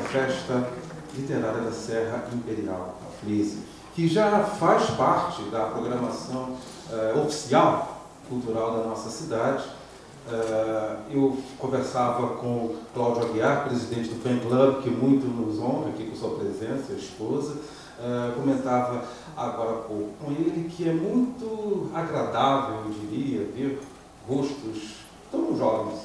Festa Literária da Serra Imperial, a FLISE, que já faz parte da programação oficial cultural da nossa cidade. Eu conversava com Cláudio Aguiar, presidente do Fan Club, que muito nos honra aqui com sua presença, a esposa. Comentava agora há pouco com ele que é muito agradável, eu diria, ver rostos tão jovens,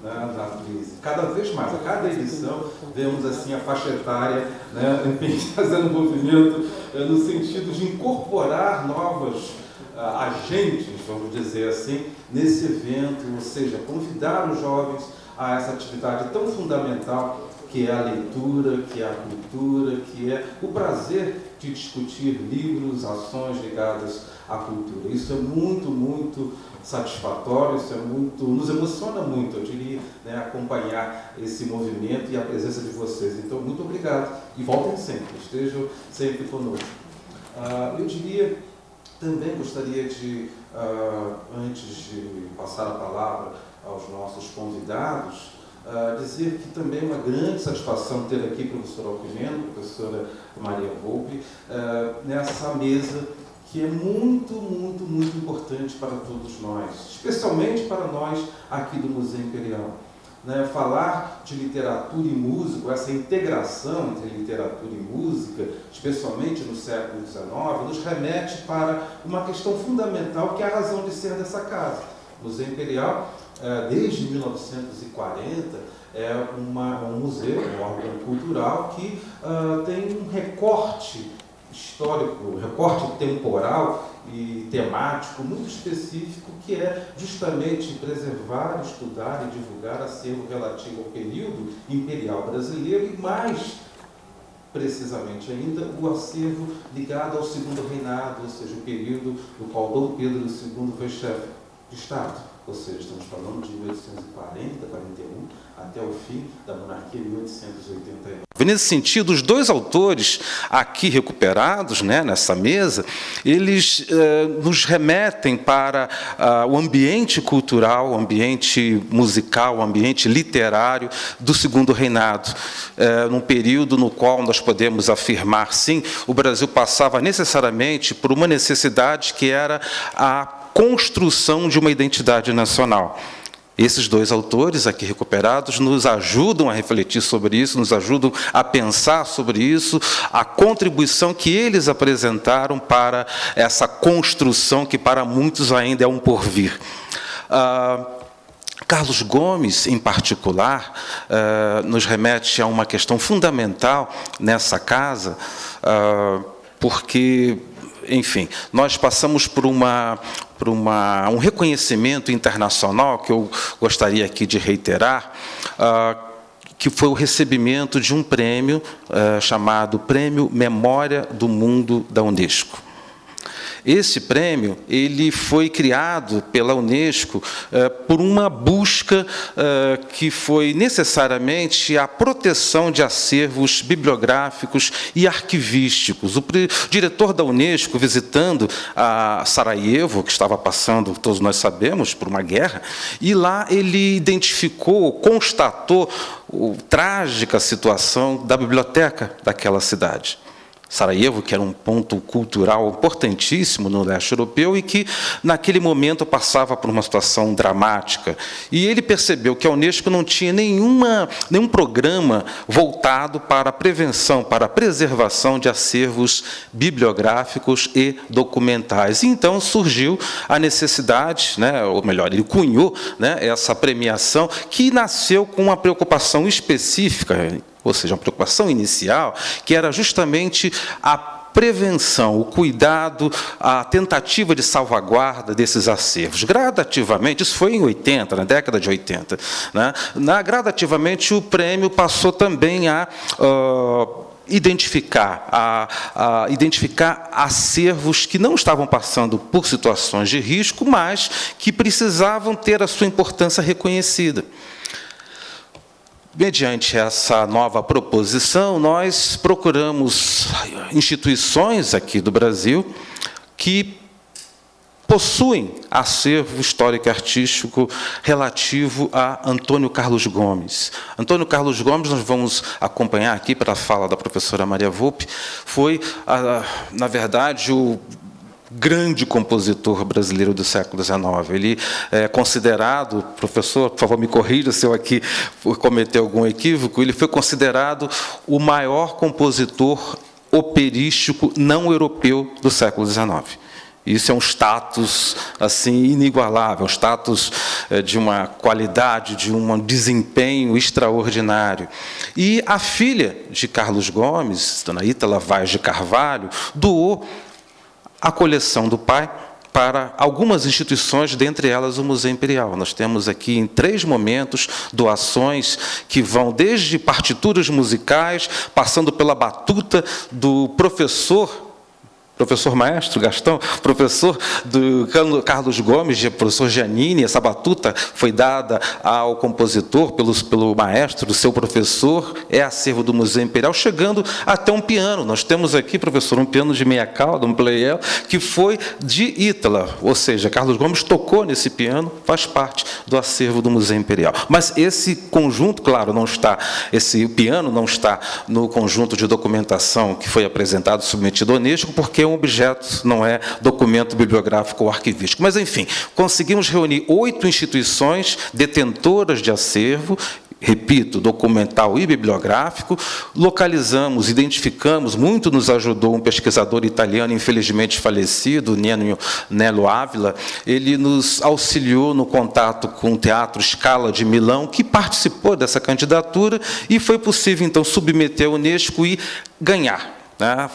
né, na FLISE. Cada vez mais, a cada edição, vemos assim a faixa etária, né, enfim, fazendo um movimento no sentido de incorporar novos agentes, vamos dizer assim, nesse evento, ou seja, convidar os jovens a essa atividade tão fundamental que é a leitura, que é a cultura, que é o prazer de discutir livros, ações ligadas à cultura. Isso é muito, muito satisfatório, isso é muito, nos emociona muito, eu diria, né, acompanhar esse movimento e a presença de vocês. Então, muito obrigado e voltem sempre, estejam sempre conosco. Eu diria, também gostaria de, antes de passar a palavra aos nossos convidados, dizer que também é uma grande satisfação ter aqui o professor Alquimeno, a professora Maria Volpe, nessa mesa que é muito, muito, muito importante para todos nós, especialmente para nós aqui do Museu Imperial. Né? Falar de literatura e música, essa integração entre literatura e música, especialmente no século XIX, nos remete para uma questão fundamental que é a razão de ser dessa casa. O Museu Imperial, desde 1940, é um museu, um órgão cultural que tem um recorte histórico, um recorte temporal e temático muito específico, que é justamente preservar, estudar e divulgar acervo relativo ao período imperial brasileiro e, mais precisamente ainda, o acervo ligado ao Segundo Reinado, ou seja, o período no qual Dom Pedro II foi chefe de Estado. Ou seja, estamos falando de 1840, 41, até o fim da monarquia, 1881. Nesse sentido, os dois autores aqui recuperados, né, nessa mesa, eles nos remetem para o ambiente cultural, o ambiente musical, o ambiente literário do Segundo Reinado, num período no qual nós podemos afirmar, sim, o Brasil passava necessariamente por uma necessidade que era a construção de uma identidade nacional. Esses dois autores aqui recuperados nos ajudam a refletir sobre isso, nos ajudam a pensar sobre isso, a contribuição que eles apresentaram para essa construção que para muitos ainda é um porvir. Carlos Gomes, em particular, nos remete a uma questão fundamental nessa casa, porque, enfim, nós passamos por um reconhecimento internacional que eu gostaria aqui de reiterar, que foi o recebimento de um prêmio chamado Prêmio Memória do Mundo da Unesco. Esse prêmio ele foi criado pela Unesco por uma busca que foi necessariamente a proteção de acervos bibliográficos e arquivísticos. O diretor da Unesco, visitando a Sarajevo, que estava passando, todos nós sabemos, por uma guerra, e lá ele identificou, constatou a trágica situação da biblioteca daquela cidade. Sarajevo, que era um ponto cultural importantíssimo no leste europeu e que, naquele momento, passava por uma situação dramática. E ele percebeu que a Unesco não tinha nenhum programa voltado para a prevenção, para a preservação de acervos bibliográficos e documentais. E, então, surgiu a necessidade, né, ou melhor, ele cunhou, né, essa premiação que nasceu com uma preocupação específica, ou seja, uma preocupação inicial, que era justamente a prevenção, o cuidado, a tentativa de salvaguarda desses acervos. Gradativamente, isso foi em 80, na década de 80, né? Gradativamente o prêmio passou também a identificar acervos que não estavam passando por situações de risco, mas que precisavam ter a sua importância reconhecida. Mediante essa nova proposição, nós procuramos instituições aqui do Brasil que possuem acervo histórico e artístico relativo a Antônio Carlos Gomes. Antônio Carlos Gomes, nós vamos acompanhar aqui para a fala da professora Maria Volpi, foi, na verdade, o grande compositor brasileiro do século XIX. Ele é considerado, professor, por favor, me corrija se eu aqui cometer algum equívoco, ele foi considerado o maior compositor operístico não europeu do século XIX. Isso é um status assim inigualável, um status de uma qualidade, de um desempenho extraordinário. E a filha de Carlos Gomes, dona Ítala Vaz de Carvalho, doou a coleção do pai para algumas instituições, dentre elas o Museu Imperial. Nós temos aqui, em 3 momentos, doações que vão desde partituras musicais, passando pela batuta do professor maestro Gastão, professor do Carlos Gomes, professor Giannini. Essa batuta foi dada ao compositor pelo maestro, seu professor, é acervo do Museu Imperial, chegando até um piano. Nós temos aqui, professor, um piano de meia cauda, um Pleyel, que foi de Ítala, ou seja, Carlos Gomes tocou nesse piano, faz parte do acervo do Museu Imperial. Mas esse conjunto, claro, não está, esse piano não está no conjunto de documentação que foi apresentado, submetido à Unesco, porque um objeto, não é documento bibliográfico ou arquivístico. Mas, enfim, conseguimos reunir 8 instituições detentoras de acervo, repito, documental e bibliográfico, localizamos, identificamos, muito nos ajudou um pesquisador italiano, infelizmente falecido, Nelo Ávila. Ele nos auxiliou no contato com o Teatro Scala de Milão, que participou dessa candidatura, e foi possível, então, submeter a Unesco e ganhar, né?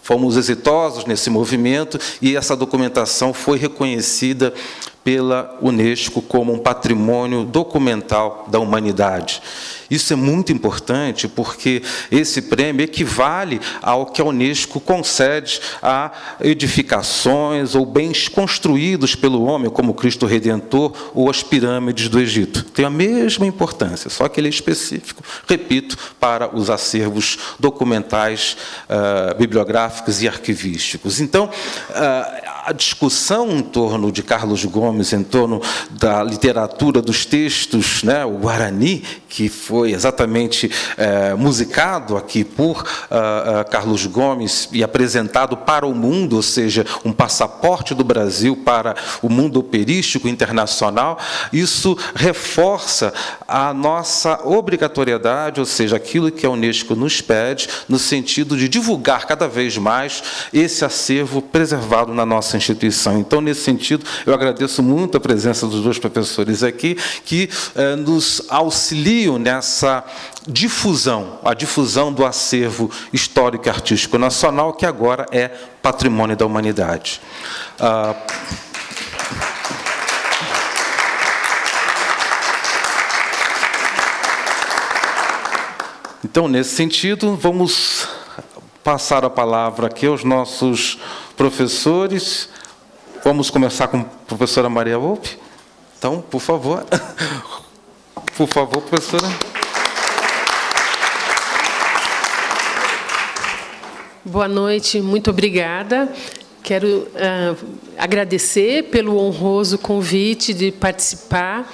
Fomos exitosos nesse movimento e essa documentação foi reconhecida pela Unesco como um patrimônio documental da humanidade. Isso é muito importante, porque esse prêmio equivale ao que a Unesco concede a edificações ou bens construídos pelo homem, como o Cristo Redentor ou as pirâmides do Egito. Tem a mesma importância, só que ele é específico, repito, para os acervos documentais, bibliográficos e arquivísticos. Então, a discussão em torno de Carlos Gomes, em torno da literatura dos textos, né, o Guarani, que foi exatamente musicado aqui por Carlos Gomes e apresentado para o mundo, ou seja, um passaporte do Brasil para o mundo operístico internacional, isso reforça a nossa obrigatoriedade, ou seja, aquilo que a Unesco nos pede, no sentido de divulgar cada vez mais esse acervo preservado na nossa instituição. Então, nesse sentido, eu agradeço muito a presença dos 2 professores aqui, que nos auxiliam nessa difusão, a difusão do acervo histórico e artístico nacional, que agora é patrimônio da humanidade. Então, nesse sentido, vamos passar a palavra aqui aos nossos professores. Vamos começar com a professora Maria Volpi. Então, por favor. Por favor, professora. Boa noite, muito obrigada. Quero agradecer pelo honroso convite de participar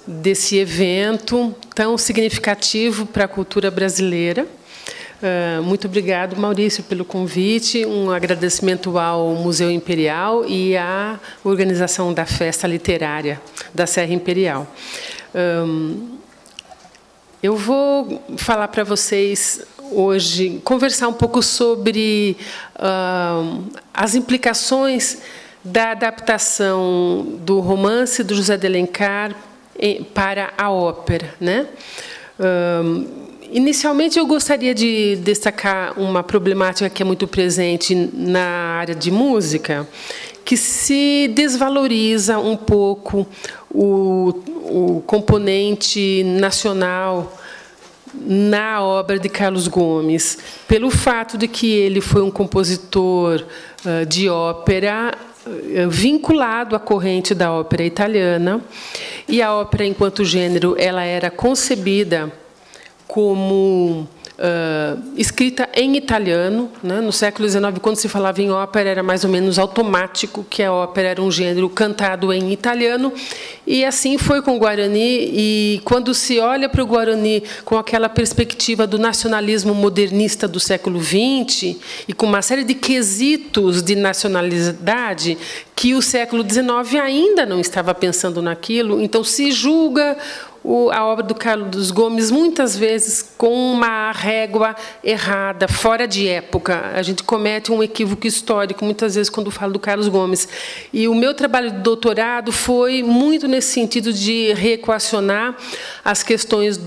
desse evento tão significativo para a cultura brasileira. Muito obrigado, Maurício, pelo convite. Um agradecimento ao Museu Imperial e à organização da Festa Literária da Serra Imperial. Eu vou falar para vocês hoje, conversar um pouco sobre as implicações da adaptação do romance do José de Alencar para a ópera, né? Inicialmente, eu gostaria de destacar uma problemática que é muito presente na área de música, que se desvaloriza um pouco o componente nacional na obra de Carlos Gomes, pelo fato de que ele foi um compositor de ópera vinculado à corrente da ópera italiana, e a ópera, enquanto gênero, ela era concebida como escrita em italiano, né? No século XIX, quando se falava em ópera, era mais ou menos automático que a ópera era um gênero cantado em italiano, e assim foi com o Guarani. E quando se olha para o Guarani com aquela perspectiva do nacionalismo modernista do século XX, e com uma série de quesitos de nacionalidade que o século XIX ainda não estava pensando naquilo, então se julga a obra do Carlos Gomes, muitas vezes, com uma régua errada, fora de época. A gente comete um equívoco histórico, muitas vezes, quando fala do Carlos Gomes. E o meu trabalho de doutorado foi muito nesse sentido de reequacionar as questões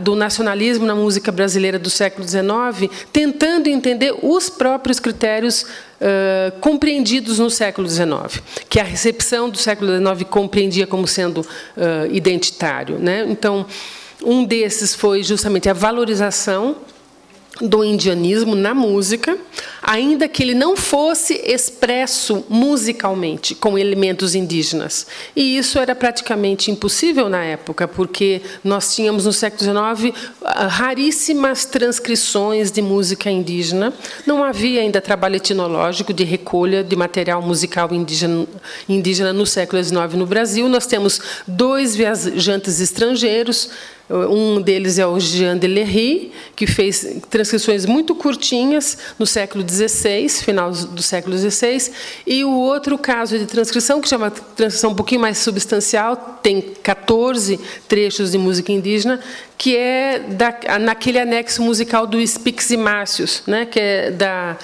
do nacionalismo na música brasileira do século XIX, tentando entender os próprios critérios compreendidos no século XIX, que a recepção do século XIX compreendia como sendo identitário, né? Então, um desses foi justamente a valorização do indianismo na música, ainda que ele não fosse expresso musicalmente com elementos indígenas. E isso era praticamente impossível na época, porque nós tínhamos no século XIX raríssimas transcrições de música indígena. Não havia ainda trabalho etnológico de recolha de material musical indígena no século XIX no Brasil. Nós temos 2 viajantes estrangeiros. Um deles é o Jean Delery, que fez transcrições muito curtinhas no século XVI, final do século XVI, e o outro caso de transcrição, que chama transcrição um pouquinho mais substancial, tem 14 trechos de música indígena, que é naquele anexo musical do Spix e Márcios, né, que é da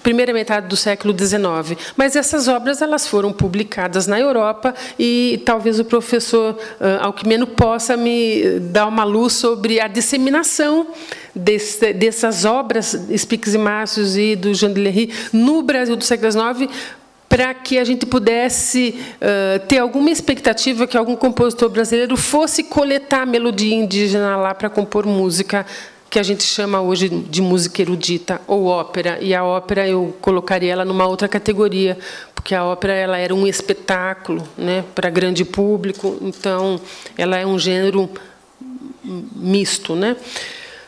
primeira metade do século XIX. Mas essas obras elas foram publicadas na Europa, e talvez o professor Alquimeno possa me dar uma luz sobre a disseminação dessas obras, Spix e Márcios e do Jean Delery, no Brasil do século XIX, para que a gente pudesse ter alguma expectativa que algum compositor brasileiro fosse coletar melodia indígena lá para compor música, que a gente chama hoje de música erudita ou ópera. E a ópera eu colocaria ela numa outra categoria, porque a ópera ela era um espetáculo, né, para grande público, então ela é um gênero misto, né?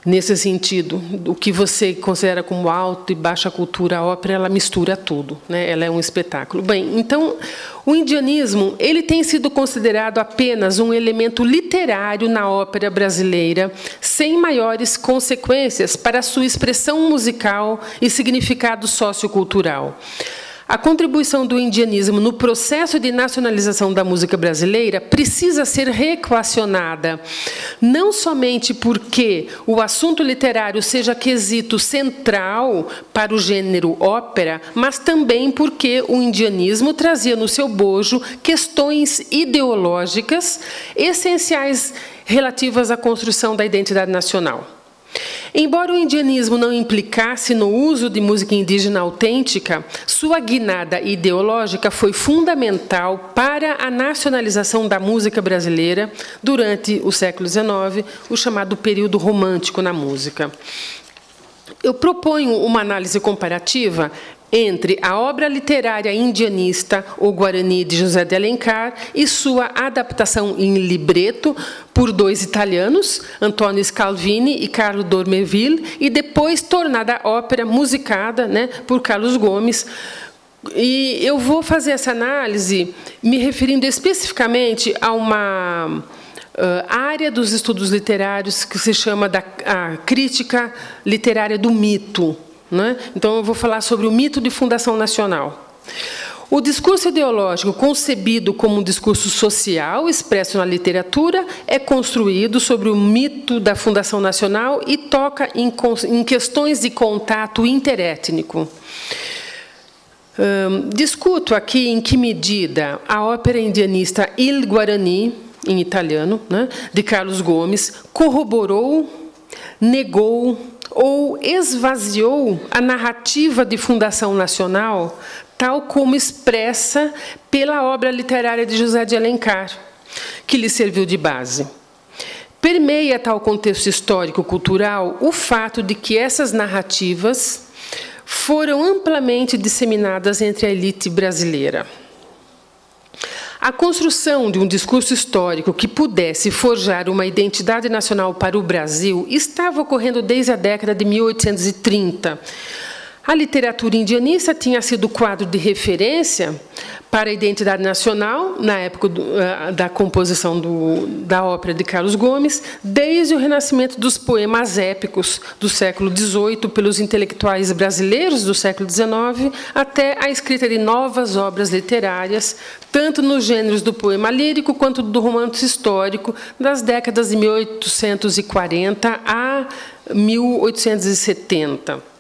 Nesse sentido, o que você considera como alta e baixa cultura, a ópera, ela mistura tudo, né? Ela é um espetáculo. Bem, então, o indianismo ele tem sido considerado apenas um elemento literário na ópera brasileira, sem maiores consequências para a sua expressão musical e significado sociocultural. A contribuição do indianismo no processo de nacionalização da música brasileira precisa ser reequacionada, não somente porque o assunto literário seja quesito central para o gênero ópera, mas também porque o indianismo trazia no seu bojo questões ideológicas essenciais relativas à construção da identidade nacional. Embora o indianismo não implicasse no uso de música indígena autêntica, sua guinada ideológica foi fundamental para a nacionalização da música brasileira durante o século XIX, o chamado período romântico na música. Eu proponho uma análise comparativa entre a obra literária indianista, O Guarani, de José de Alencar, e sua adaptação em libreto por 2 italianos, Antonio Scalvini e Carlo Dormerville, e depois tornada ópera musicada, né, por Carlos Gomes. E eu vou fazer essa análise me referindo especificamente a uma área dos estudos literários que se chama a crítica literária do mito. Então, eu vou falar sobre o mito de fundação nacional. O discurso ideológico, concebido como um discurso social, expresso na literatura, é construído sobre o mito da fundação nacional e toca em questões de contato interétnico. Discuto aqui em que medida a ópera indianista Il Guarani, em italiano, né, de Carlos Gomes, corroborou, negou ou esvaziou a narrativa de fundação nacional, tal como expressa pela obra literária de José de Alencar, que lhe serviu de base. Permeia tal contexto histórico-cultural o fato de que essas narrativas foram amplamente disseminadas entre a elite brasileira. A construção de um discurso histórico que pudesse forjar uma identidade nacional para o Brasil estava ocorrendo desde a década de 1830. A literatura indianista tinha sido quadro de referência para a identidade nacional, na época da composição da ópera de Carlos Gomes, desde o renascimento dos poemas épicos do século XVIII pelos intelectuais brasileiros do século XIX, até a escrita de novas obras literárias, tanto nos gêneros do poema lírico quanto do romance histórico, das décadas de 1840 a 1870.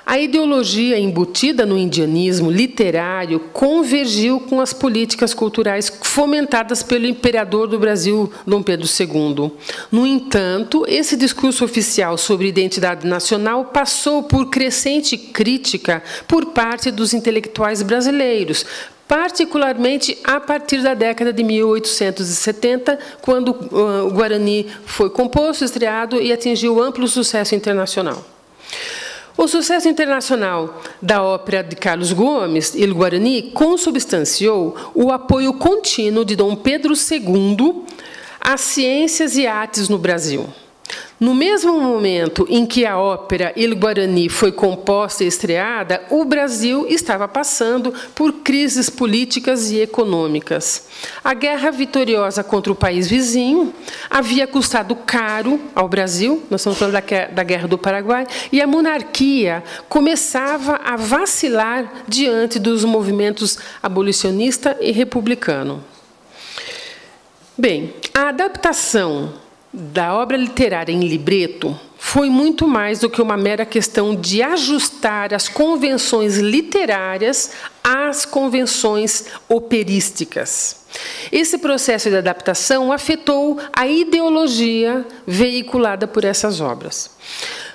A ideologia embutida no indianismo literário convergiu com as políticas culturais fomentadas pelo imperador do Brasil, Dom Pedro II. No entanto, esse discurso oficial sobre identidade nacional passou por crescente crítica por parte dos intelectuais brasileiros, particularmente a partir da década de 1870, quando o Guarani foi composto, estreado e atingiu amplo sucesso internacional. O sucesso internacional da ópera de Carlos Gomes, Il Guarani, consubstanciou o apoio contínuo de Dom Pedro II às ciências e artes no Brasil. No mesmo momento em que a ópera Il Guarani foi composta e estreada, o Brasil estava passando por crises políticas e econômicas. A guerra vitoriosa contra o país vizinho havia custado caro ao Brasil, nós estamos falando da Guerra do Paraguai, e a monarquia começava a vacilar diante dos movimentos abolicionista e republicano. Bem, a adaptação da obra literária em libreto foi muito mais do que uma mera questão de ajustar as convenções literárias às convenções operísticas. Esse processo de adaptação afetou a ideologia veiculada por essas obras.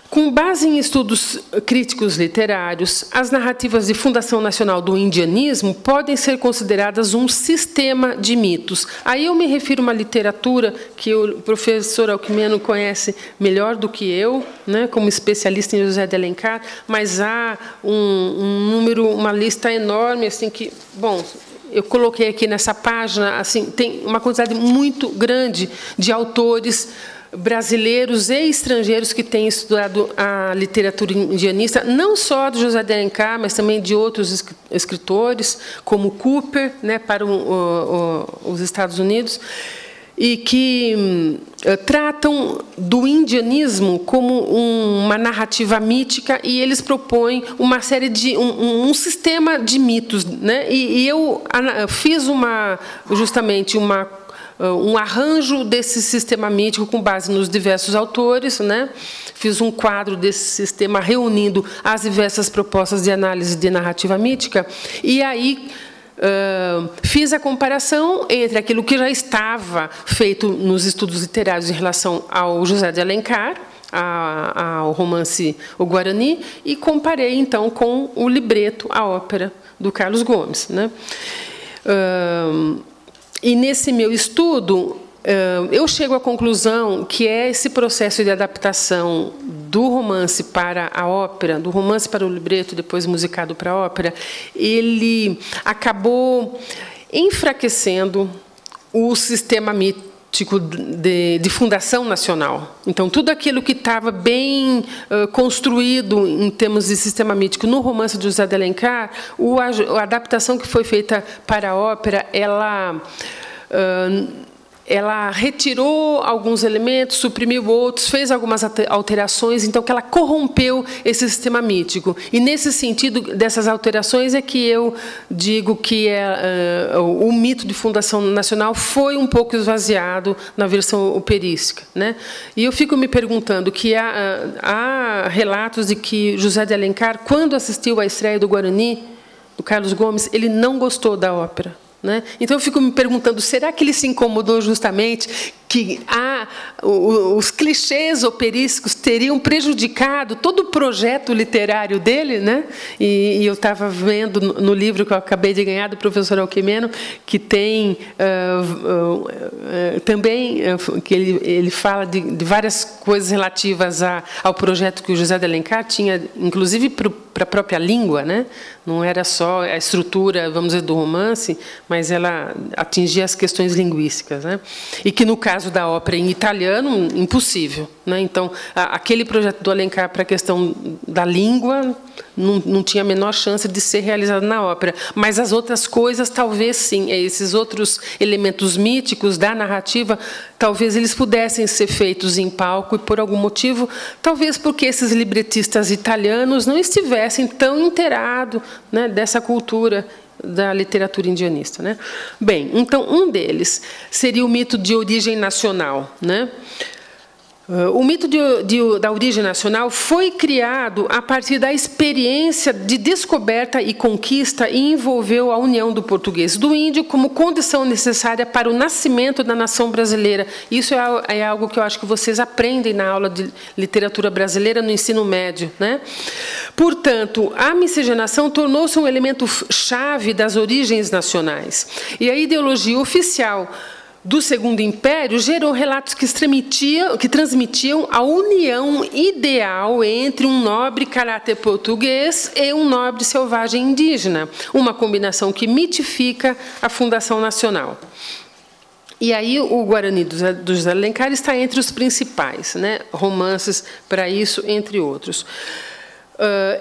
Com base em estudos críticos literários, as narrativas de fundação nacional do indianismo podem ser consideradas um sistema de mitos. Aí eu me refiro a uma literatura que o professor Alquimeno conhece melhor do que eu, né, como especialista em José de Alencar, mas há um número, uma lista enorme, assim que, bom, eu coloquei aqui nessa página, assim, tem uma quantidade muito grande de autores brasileiros e estrangeiros que têm estudado a literatura indianista, não só do José de Alencar, mas também de outros escritores, como Cooper, né, para os Estados Unidos, e que tratam do indianismo como uma narrativa mítica, e eles propõem uma série de um sistema de mitos, né? E eu fiz justamente um arranjo desse sistema mítico com base nos diversos autores, né? Fiz um quadro desse sistema reunindo as diversas propostas de análise de narrativa mítica, e aí fiz a comparação entre aquilo que já estava feito nos estudos literários em relação ao José de Alencar, ao romance O Guarani, e comparei, então, com o libreto, a ópera do Carlos Gomes, né? E, nesse meu estudo, eu chego à conclusão que esse processo de adaptação do romance para a ópera, do romance para o libreto, depois musicado para a ópera, ele acabou enfraquecendo o sistema mítico de fundação nacional. Então, tudo aquilo que estava bem construído em termos de sistema mítico no romance de José de Alencar, a adaptação que foi feita para a ópera, ela retirou alguns elementos, suprimiu outros, fez algumas alterações, então que ela corrompeu esse sistema mítico. E, nesse sentido, dessas alterações, é que eu digo que o mito de fundação nacional foi um pouco esvaziado na versão operística, né? E eu fico me perguntando que há relatos de que José de Alencar, quando assistiu à estreia do Guarani, do Carlos Gomes, ele não gostou da ópera, né? Então, eu fico me perguntando, será que ele se incomodou justamente que os clichês operísticos teriam prejudicado todo o projeto literário dele, né? E eu estava vendo no livro que eu acabei de ganhar do professor Alquimeno, que tem também que ele fala de várias coisas relativas ao projeto que o José de Alencar tinha, inclusive para a própria língua, né? Não era só a estrutura, vamos dizer, do romance, mas ela atingia as questões linguísticas, né? E que, no caso da ópera em italiano, impossível, né? Então, aquele projeto do Alencar para a questão da língua não tinha a menor chance de ser realizado na ópera. Mas as outras coisas, talvez sim. Esses outros elementos míticos da narrativa, talvez eles pudessem ser feitos em palco e, por algum motivo, talvez porque esses libretistas italianos não estivessem tão inteirados, né, dessa cultura da literatura indianista, né? Bem, então, um deles seria o mito de origem nacional, né? O mito da origem nacional foi criado a partir da experiência de descoberta e conquista e envolveu a união do português e do índio como condição necessária para o nascimento da nação brasileira. Isso é algo que eu acho que vocês aprendem na aula de literatura brasileira no ensino médio, né? Portanto, a miscigenação tornou-se um elemento chave das origens nacionais. E a ideologia oficial do Segundo Império gerou relatos que transmitiam a união ideal entre um nobre caráter português e um nobre selvagem indígena, uma combinação que mitifica a fundação nacional. E aí o Guarani do José de Alencar está entre os principais, né? Romances para isso, entre outros.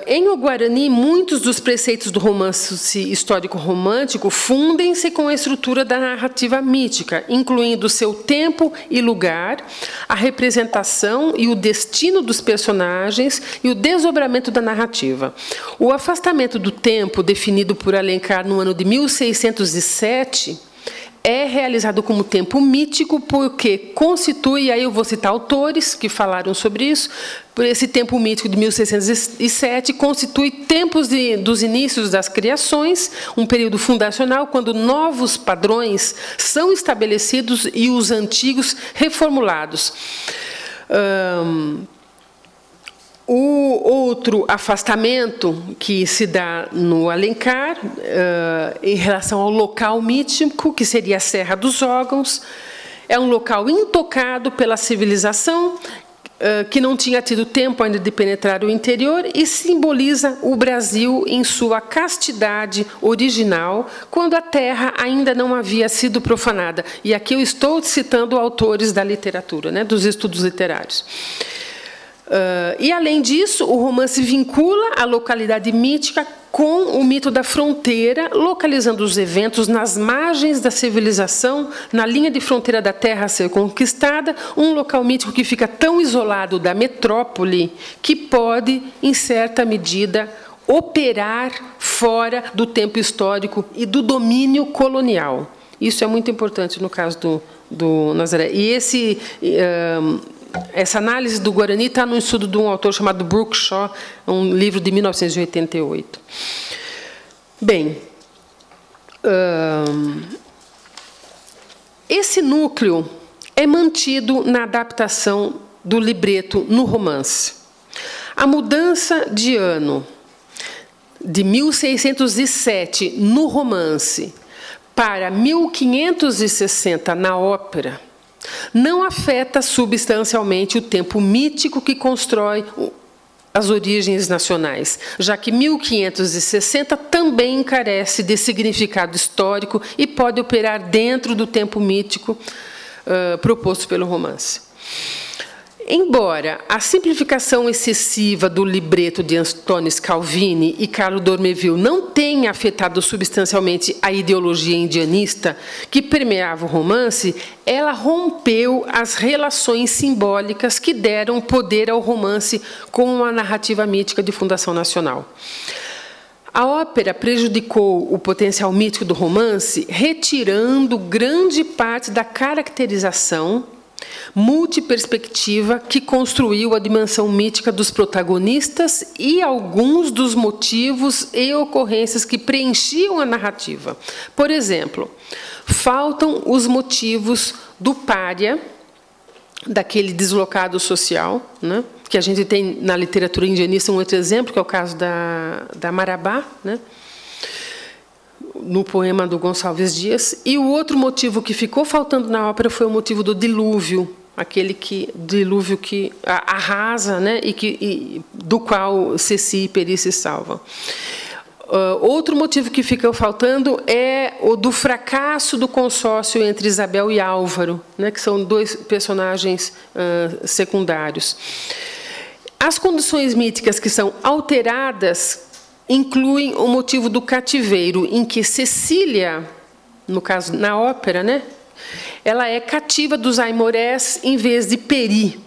Em O Guarani, muitos dos preceitos do romance histórico-romântico fundem-se com a estrutura da narrativa mítica, incluindo seu tempo e lugar, a representação e o destino dos personagens e o desdobramento da narrativa. O afastamento do tempo, definido por Alencar no ano de 1607, é realizado como tempo mítico porque constitui, aí eu vou citar autores que falaram sobre isso, por esse tempo mítico de 1607 constitui tempos dos inícios das criações, um período fundacional quando novos padrões são estabelecidos e os antigos reformulados. O outro afastamento que se dá no Alencar, em relação ao local mítico, que seria a Serra dos Órgãos, é um local intocado pela civilização, que não tinha tido tempo ainda de penetrar o interior e simboliza o Brasil em sua castidade original, quando a terra ainda não havia sido profanada. E aqui eu estou citando autores da literatura, né, dos estudos literários. E, além disso, o romance vincula a localidade mítica com o mito da fronteira, localizando os eventos nas margens da civilização, na linha de fronteira da terra a ser conquistada, um local mítico que fica tão isolado da metrópole que pode, em certa medida, operar fora do tempo histórico e do domínio colonial. Isso é muito importante no caso do Nazaré. E essa análise do Guarani está no estudo de um autor chamado Brooke Shaw, um livro de 1988. Bem, esse núcleo é mantido na adaptação do libreto no romance. A mudança de ano de 1607 no romance para 1560 na ópera não afeta substancialmente o tempo mítico que constrói as origens nacionais, já que 1560 também carece de significado histórico e pode operar dentro do tempo mítico proposto pelo romance. Embora a simplificação excessiva do libreto de Antônio Scalvini e Carlo Dormeville não tenha afetado substancialmente a ideologia indianista que permeava o romance, ela rompeu as relações simbólicas que deram poder ao romance como uma narrativa mítica de fundação nacional. A ópera prejudicou o potencial mítico do romance, retirando grande parte da caracterização multiperspectiva que construiu a dimensão mítica dos protagonistas e alguns dos motivos e ocorrências que preenchiam a narrativa. Por exemplo, faltam os motivos do pária daquele deslocado social, né? Que a gente tem na literatura indianista um outro exemplo, que é o caso da Marabá, né? No poema do Gonçalves Dias. E o outro motivo que ficou faltando na ópera foi o motivo do dilúvio, aquele dilúvio que arrasa, né? E do qual Ceci e Peri se salvam. Outro motivo que fica faltando é o do fracasso do consórcio entre Isabel e Álvaro, né, que são dois personagens secundários. As condições míticas que são alteradas incluem o motivo do cativeiro, em que Cecília, no caso na ópera, né, ela é cativa dos Aimorés em vez de Peri.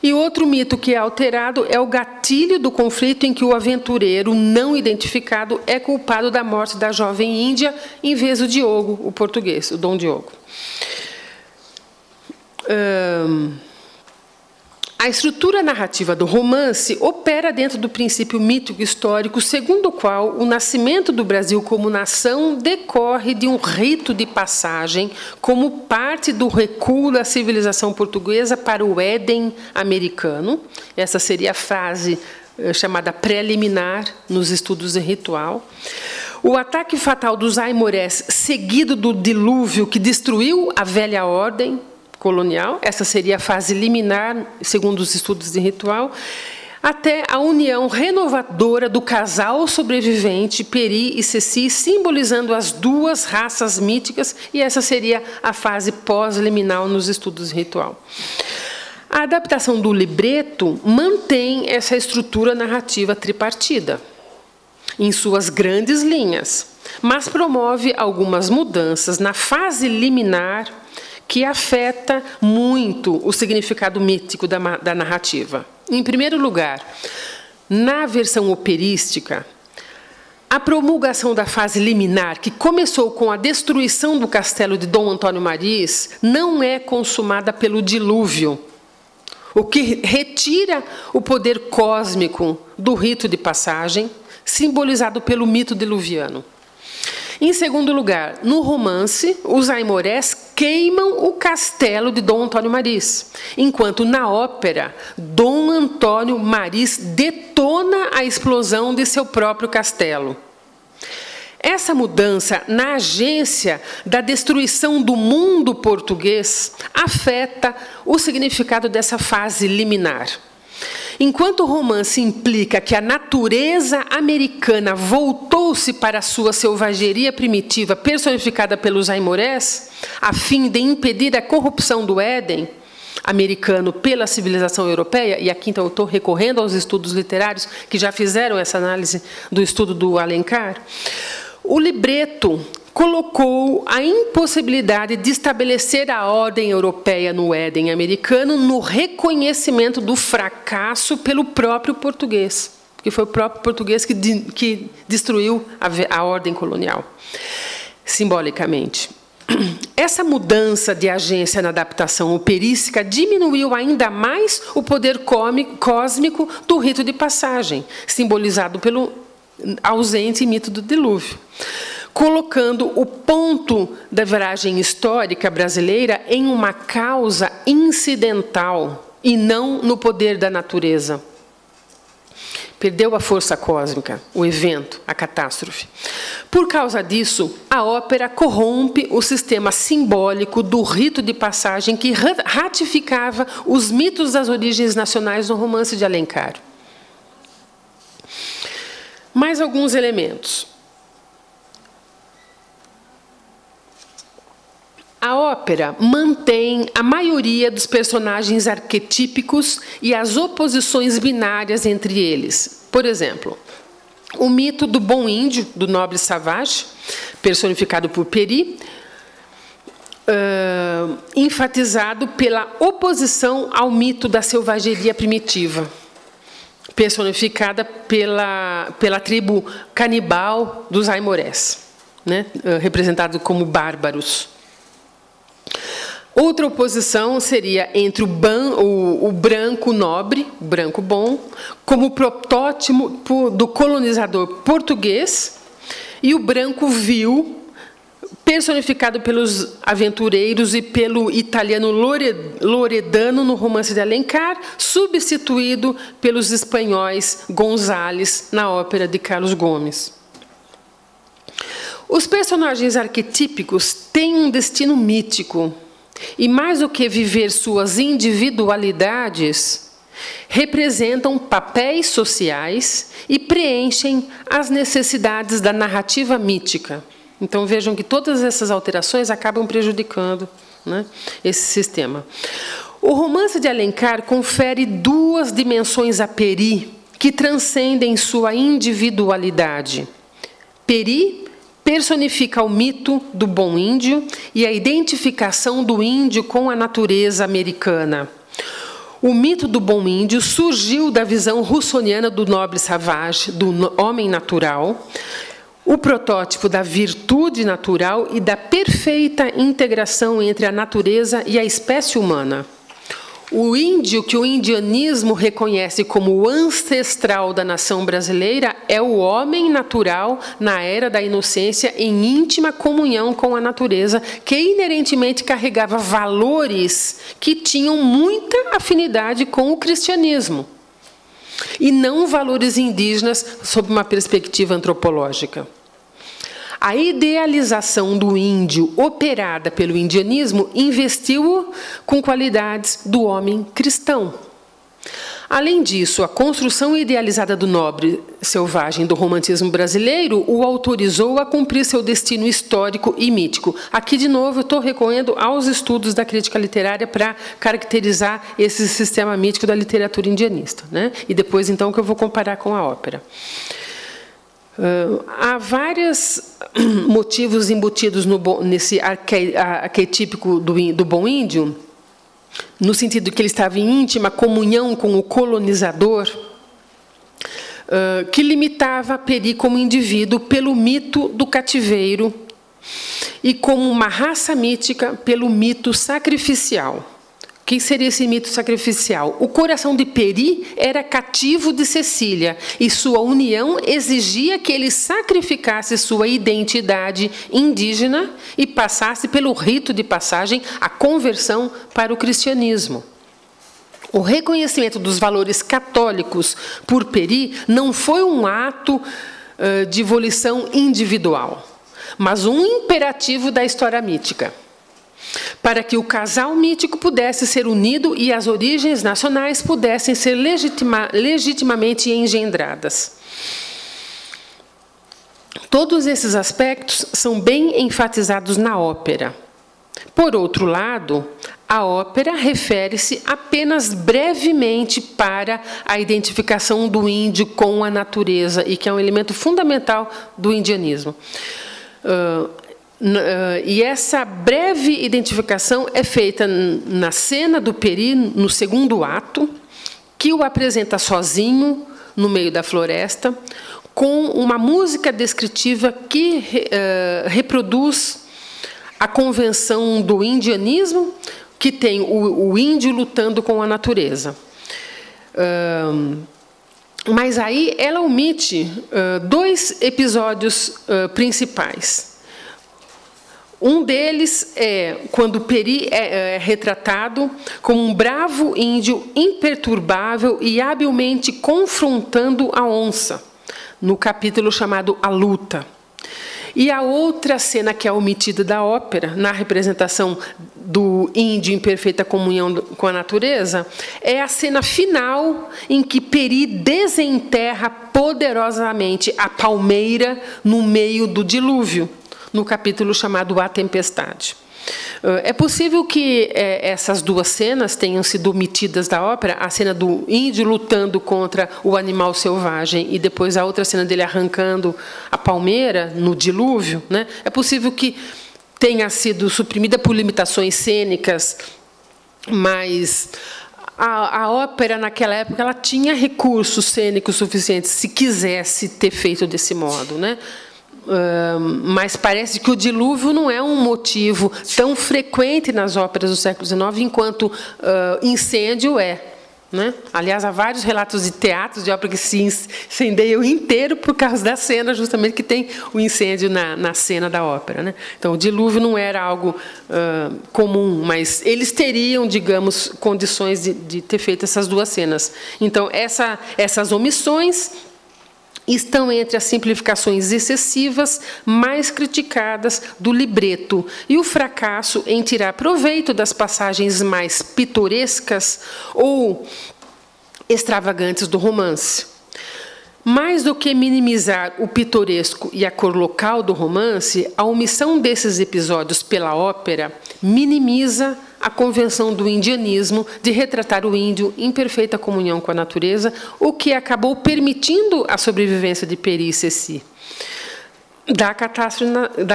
E outro mito que é alterado é o gatilho do conflito em que o aventureiro não identificado é culpado da morte da jovem índia em vez do Diogo, o português, o Dom Diogo. A estrutura narrativa do romance opera dentro do princípio mítico histórico, segundo o qual o nascimento do Brasil como nação decorre de um rito de passagem como parte do recuo da civilização portuguesa para o Éden americano. Essa seria a fase chamada preliminar nos estudos em ritual. O ataque fatal dos Aimorés, seguido do dilúvio que destruiu a velha ordem colonial, essa seria a fase liminar, segundo os estudos de ritual, até a união renovadora do casal sobrevivente, Peri e Ceci, simbolizando as duas raças míticas, e essa seria a fase pós-liminal nos estudos de ritual. A adaptação do libreto mantém essa estrutura narrativa tripartida, em suas grandes linhas, mas promove algumas mudanças na fase liminar que afeta muito o significado mítico da narrativa. Em primeiro lugar, na versão operística, a promulgação da fase liminar, que começou com a destruição do castelo de Dom Antônio Maris, não é consumada pelo dilúvio, o que retira o poder cósmico do rito de passagem, simbolizado pelo mito diluviano. Em segundo lugar, no romance, os Aimorés queimam o castelo de Dom Antônio Maris, enquanto na ópera, Dom Antônio Maris detona a explosão de seu próprio castelo. Essa mudança na agência da destruição do mundo português afeta o significado dessa fase liminar. Enquanto o romance implica que a natureza americana voltou-se para a sua selvageria primitiva, personificada pelos Aimorés, a fim de impedir a corrupção do Éden americano pela civilização europeia, e aqui então eu estou recorrendo aos estudos literários que já fizeram essa análise do estudo do Alencar, o libreto colocou a impossibilidade de estabelecer a ordem europeia no Éden americano no reconhecimento do fracasso pelo próprio português, porque foi o próprio português que destruiu a ordem colonial, simbolicamente. Essa mudança de agência na adaptação operística diminuiu ainda mais o poder cósmico do rito de passagem, simbolizado pelo ausente mito do dilúvio, colocando o ponto da viragem histórica brasileira em uma causa incidental e não no poder da natureza. Perdeu a força cósmica, o evento, a catástrofe. Por causa disso, a ópera corrompe o sistema simbólico do rito de passagem que ratificava os mitos das origens nacionais no romance de Alencar. Mais alguns elementos. A ópera mantém a maioria dos personagens arquetípicos e as oposições binárias entre eles. Por exemplo, o mito do bom índio, do nobre savage, personificado por Peri, enfatizado pela oposição ao mito da selvageria primitiva, personificada pela tribo canibal dos Aimorés, né, representado como bárbaros. Outra oposição seria entre o branco nobre, o branco bom, como protótipo do colonizador português, e o branco vil, personificado pelos aventureiros e pelo italiano Loredano no romance de Alencar, substituído pelos espanhóis González na ópera de Carlos Gomes. Os personagens arquetípicos têm um destino mítico, e mais do que viver suas individualidades, representam papéis sociais e preenchem as necessidades da narrativa mítica. Então, vejam que todas essas alterações acabam prejudicando, né, esse sistema. O romance de Alencar confere duas dimensões a Peri que transcendem sua individualidade. Peri personifica o mito do bom índio e a identificação do índio com a natureza americana. O mito do bom índio surgiu da visão russoniana do noble savage, do homem natural, o protótipo da virtude natural e da perfeita integração entre a natureza e a espécie humana. O índio, que o indianismo reconhece como o ancestral da nação brasileira, é o homem natural na era da inocência em íntima comunhão com a natureza, que inerentemente carregava valores que tinham muita afinidade com o cristianismo, e não valores indígenas sob uma perspectiva antropológica. A idealização do índio operada pelo indianismo investiu-o com qualidades do homem cristão. Além disso, a construção idealizada do nobre selvagem do romantismo brasileiro o autorizou a cumprir seu destino histórico e mítico. Aqui, de novo, eu estou recorrendo aos estudos da crítica literária para caracterizar esse sistema mítico da literatura indianista, né? E depois, então, que eu vou comparar com a ópera. Há vários motivos embutidos nesse arquetípico do bom índio, no sentido que ele estava em íntima comunhão com o colonizador, que limitava Peri como indivíduo pelo mito do cativeiro e como uma raça mítica pelo mito sacrificial. O que seria esse mito sacrificial? O coração de Peri era cativo de Cecília, e sua união exigia que ele sacrificasse sua identidade indígena e passasse pelo rito de passagem a conversão para o cristianismo. O reconhecimento dos valores católicos por Peri não foi um ato de volição individual, mas um imperativo da história mítica, para que o casal mítico pudesse ser unido e as origens nacionais pudessem ser legitimamente engendradas. Todos esses aspectos são bem enfatizados na ópera. Por outro lado, a ópera refere-se apenas brevemente para a identificação do índio com a natureza, e que é um elemento fundamental do indianismo. E essa breve identificação é feita na cena do Peri, no segundo ato, que o apresenta sozinho, no meio da floresta, com uma música descritiva que reproduz a convenção do indianismo, que tem o índio lutando com a natureza. Mas aí ela omite dois episódios principais. Um deles é quando Peri é retratado como um bravo índio imperturbável e habilmente confrontando a onça, no capítulo chamado A Luta. E a outra cena que é omitida da ópera, na representação do índio em perfeita comunhão com a natureza, é a cena final em que Peri desenterra poderosamente a palmeira no meio do dilúvio, no capítulo chamado A Tempestade. É possível que essas duas cenas tenham sido omitidas da ópera, a cena do índio lutando contra o animal selvagem e depois a outra cena dele arrancando a palmeira no dilúvio, né? É possível que tenha sido suprimida por limitações cênicas, mas a ópera, naquela época, ela tinha recursos cênicos suficientes, se quisesse ter feito desse modo, né? Mas parece que o dilúvio não é um motivo tão frequente nas óperas do século XIX, enquanto incêndio é. né? Aliás, há vários relatos de teatros de ópera que se incendeiam inteiro por causa da cena, justamente que tem o incêndio na cena da ópera, né? Então, o dilúvio não era algo comum, mas eles teriam, digamos, condições de ter feito essas duas cenas. Então, essas omissões estão entre as simplificações excessivas mais criticadas do libreto e o fracasso em tirar proveito das passagens mais pitorescas ou extravagantes do romance. Mais do que minimizar o pitoresco e a cor local do romance, a omissão desses episódios pela ópera minimiza a convenção do indianismo de retratar o índio em perfeita comunhão com a natureza, o que acabou permitindo a sobrevivência de Peri e Ceci da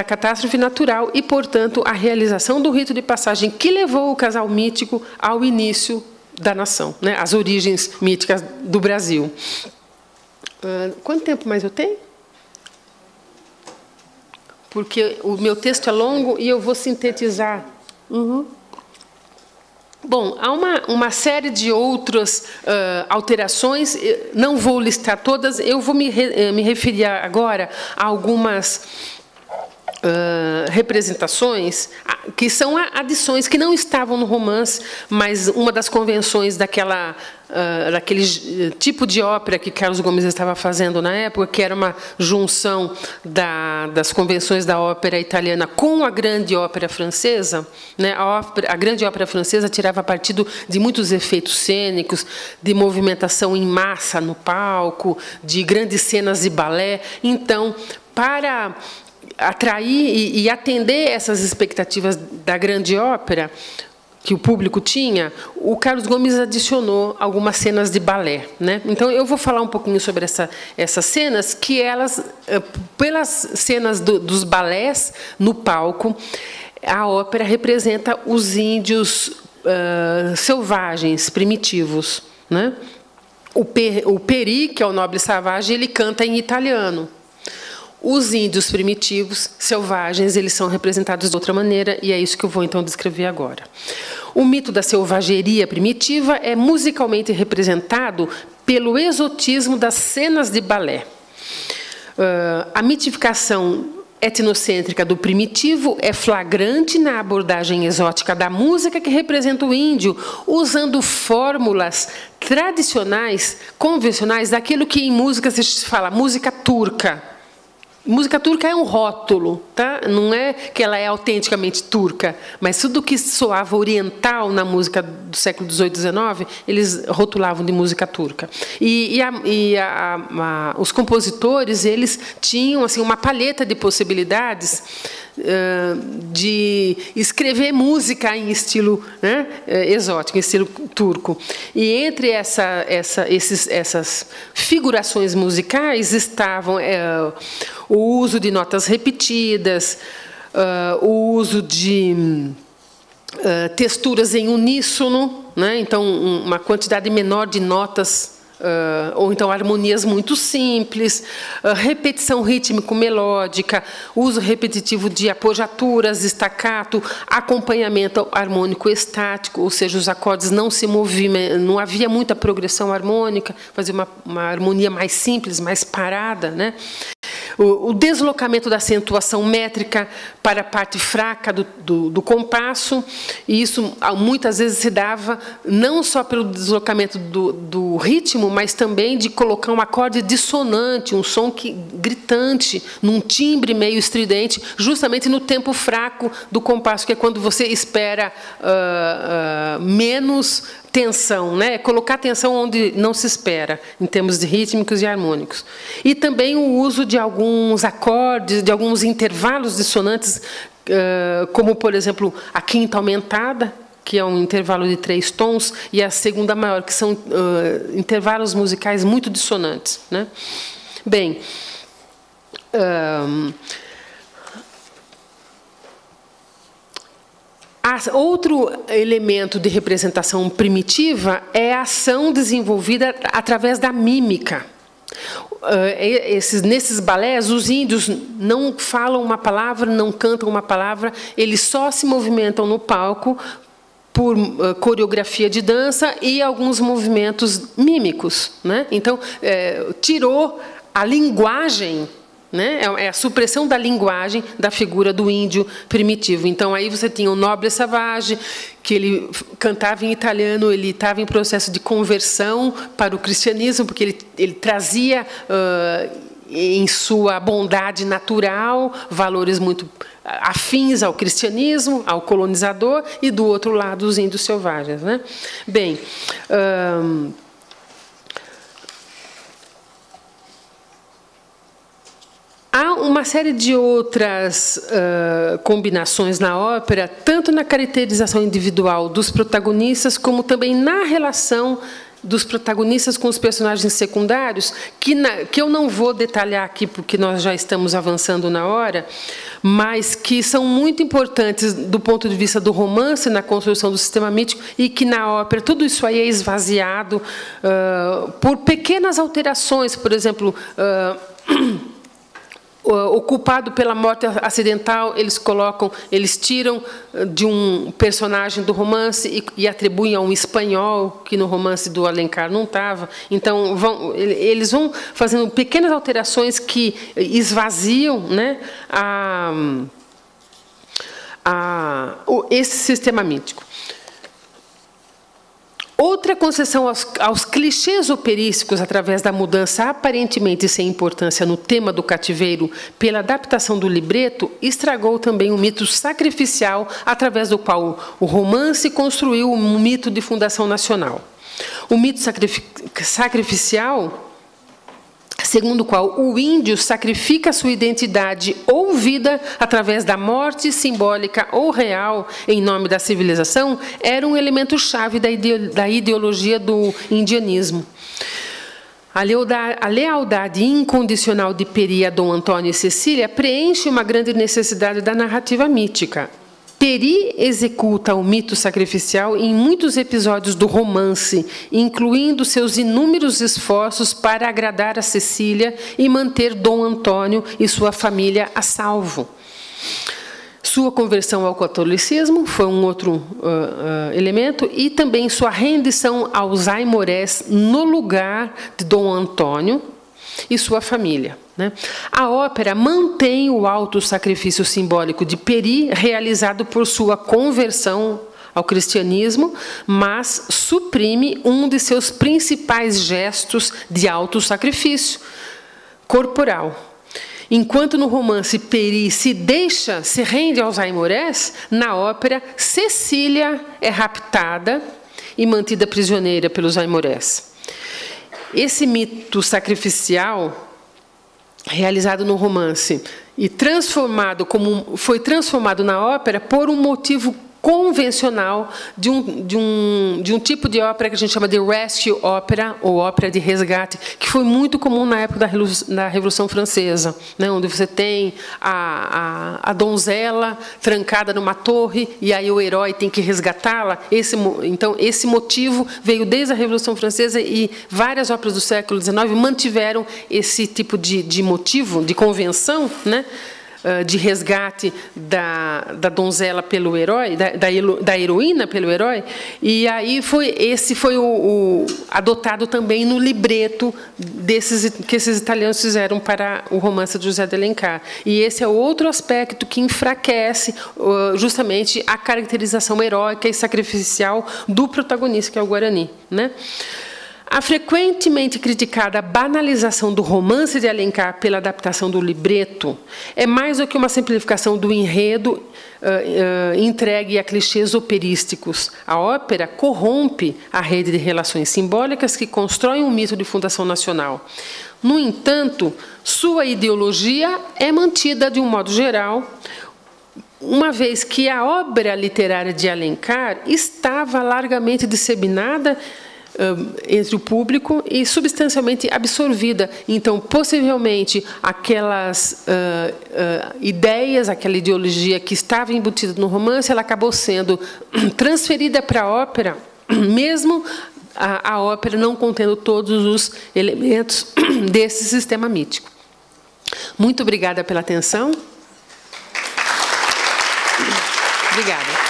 catástrofe natural e, portanto, a realização do rito de passagem que levou o casal mítico ao início da nação, né? As origens míticas do Brasil. Quanto tempo mais eu tenho? Porque o meu texto é longo e eu vou sintetizar. Bom, há uma série de outras alterações, não vou listar todas, eu vou me referir agora a algumas representações que são adições que não estavam no romance, mas uma das convenções daquele tipo de ópera que Carlos Gomes estava fazendo na época, que era uma junção das convenções da ópera italiana com a grande ópera francesa, né? A grande ópera francesa tirava partido de muitos efeitos cênicos, de movimentação em massa no palco, de grandes cenas de balé. Então, para atrair e atender essas expectativas da grande ópera que o público tinha, o Carlos Gomes adicionou algumas cenas de balé, né? Então, eu vou falar um pouquinho sobre essas cenas, que elas, pelas cenas dos balés no palco, a ópera representa os índios selvagens, primitivos, né? O Peri, que é o nobre savage, ele canta em italiano. Os índios primitivos, selvagens, eles são representados de outra maneira, e é isso que eu vou, então, descrever agora. O mito da selvageria primitiva é musicalmente representado pelo exotismo das cenas de balé. A mitificação etnocêntrica do primitivo é flagrante na abordagem exótica da música que representa o índio, usando fórmulas tradicionais, convencionais, daquilo que em música se fala música turca. Música turca é um rótulo, tá? Não é que ela é autenticamente turca, mas tudo que soava oriental na música do século XVIII, XIX, eles rotulavam de música turca. Os compositores, eles tinham assim uma paleta de possibilidades de escrever música em estilo, né, exótico, em estilo turco. E entre essas figurações musicais estavam o uso de notas repetidas, o uso de texturas em uníssono, né? Então, uma quantidade menor de notas, ou então harmonias muito simples, repetição rítmico-melódica, uso repetitivo de apojaturas, staccato, acompanhamento harmônico estático, ou seja, os acordes não se moviam, não havia muita progressão harmônica, fazia uma harmonia mais simples, mais parada, né? O deslocamento da acentuação métrica para a parte fraca do compasso, e isso muitas vezes se dava não só pelo deslocamento do ritmo, mas também de colocar um acorde dissonante, um som gritante, num timbre meio estridente, justamente no tempo fraco do compasso, que é quando você espera menos tensão, né? Colocar tensão onde não se espera, em termos de rítmicos e harmônicos. E também o uso de alguns acordes, de alguns intervalos dissonantes, como, por exemplo, a quinta aumentada, que é um intervalo de 3 tons, e a segunda maior, que são intervalos musicais muito dissonantes, né? Bem, outro elemento de representação primitiva é a ação desenvolvida através da mímica. Nesses balés, os índios não falam uma palavra, não cantam uma palavra, eles só se movimentam no palco por coreografia de dança e alguns movimentos mímicos, né? Então, tirou a linguagem, né? É a supressão da linguagem da figura do índio primitivo. Então, aí você tinha o Noble Savage, que ele cantava em italiano, ele estava em processo de conversão para o cristianismo, porque ele trazia, em sua bondade natural, valores muito afins ao cristianismo, ao colonizador, e, do outro lado, os índios selvagens, né? Bem, há uma série de outras combinações na ópera, tanto na caracterização individual dos protagonistas, como também na relação dos protagonistas com os personagens secundários, que eu não vou detalhar aqui, porque nós já estamos avançando na hora, mas que são muito importantes do ponto de vista do romance, na construção do sistema mítico, e que na ópera tudo isso aí é esvaziado por pequenas alterações. Por exemplo, o culpado pela morte acidental, eles tiram de um personagem do romance e atribuem a um espanhol, que no romance do Alencar não estava. Então, eles vão fazendo pequenas alterações que esvaziam, né, esse sistema mítico. Outra concessão aos clichês operísticos, através da mudança aparentemente sem importância no tema do cativeiro, pela adaptação do libreto, estragou também o mito sacrificial, através do qual o romance construiu um mito de fundação nacional. O mito sacrificial, segundo o qual o índio sacrifica sua identidade ou vida através da morte simbólica ou real em nome da civilização, era um elemento-chave da ideologia do indianismo. A lealdade incondicional de Peri a Dom Antônio e Cecília preenche uma grande necessidade da narrativa mítica. Peri executa o mito sacrificial em muitos episódios do romance, incluindo seus inúmeros esforços para agradar a Cecília e manter Dom Antônio e sua família a salvo. Sua conversão ao catolicismo foi um outro elemento, e também sua rendição aos aimorés no lugar de Dom Antônio e sua família, né? A ópera mantém o auto-sacrifício simbólico de Peri, realizado por sua conversão ao cristianismo, mas suprime um de seus principais gestos de auto-sacrifício corporal. Enquanto no romance Peri se rende aos aimorés, na ópera Cecília é raptada e mantida prisioneira pelos aimorés. Esse mito sacrificial, realizado no romance e foi transformado na ópera por um motivo convencional de um tipo de ópera que a gente chama de rescue opera, ou ópera de resgate, que foi muito comum na época da Revolução Francesa, né, onde você tem a donzela trancada numa torre e aí o herói tem que resgatá-la. Então, esse motivo veio desde a Revolução Francesa, e várias óperas do século XIX mantiveram esse tipo de motivo, de convenção, né, de resgate da donzela pelo herói, da heroína pelo herói, e aí esse foi adotado também no libreto que esses italianos fizeram para o romance de José de Alencar. E esse é outro aspecto que enfraquece justamente a caracterização heróica e sacrificial do protagonista, que é o Guarani, né? A frequentemente criticada banalização do romance de Alencar pela adaptação do libreto é mais do que uma simplificação do enredo entregue a clichês operísticos. A ópera corrompe a rede de relações simbólicas que constroem um mito de fundação nacional. No entanto, sua ideologia é mantida de um modo geral, uma vez que a obra literária de Alencar estava largamente disseminada entre o público e substancialmente absorvida. Então, possivelmente, aquelas ideias, aquela ideologia que estava embutida no romance, ela acabou sendo transferida para a ópera, mesmo a ópera não contendo todos os elementos desse sistema mítico. Muito obrigada pela atenção. Obrigada.